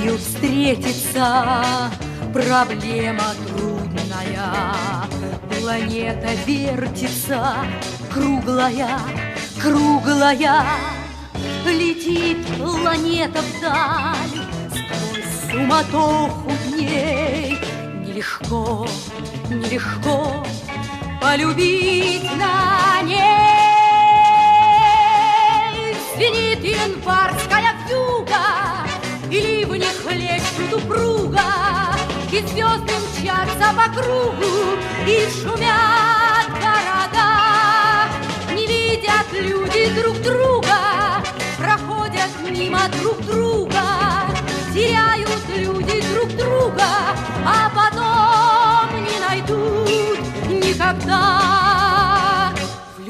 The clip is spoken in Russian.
Миру встретиться проблема трудная. Планета вертится, круглая, круглая. Летит планета вдаль, сквозь суматоху дней. Нелегко, нелегко полюбить на ней. Звенит январская вьюга, и ливни хлещут упруга, и звезды мчатся по кругу, и шумят города. Не видят люди друг друга, проходят мимо друг друга, теряют люди друг друга, а потом не найдут никогда.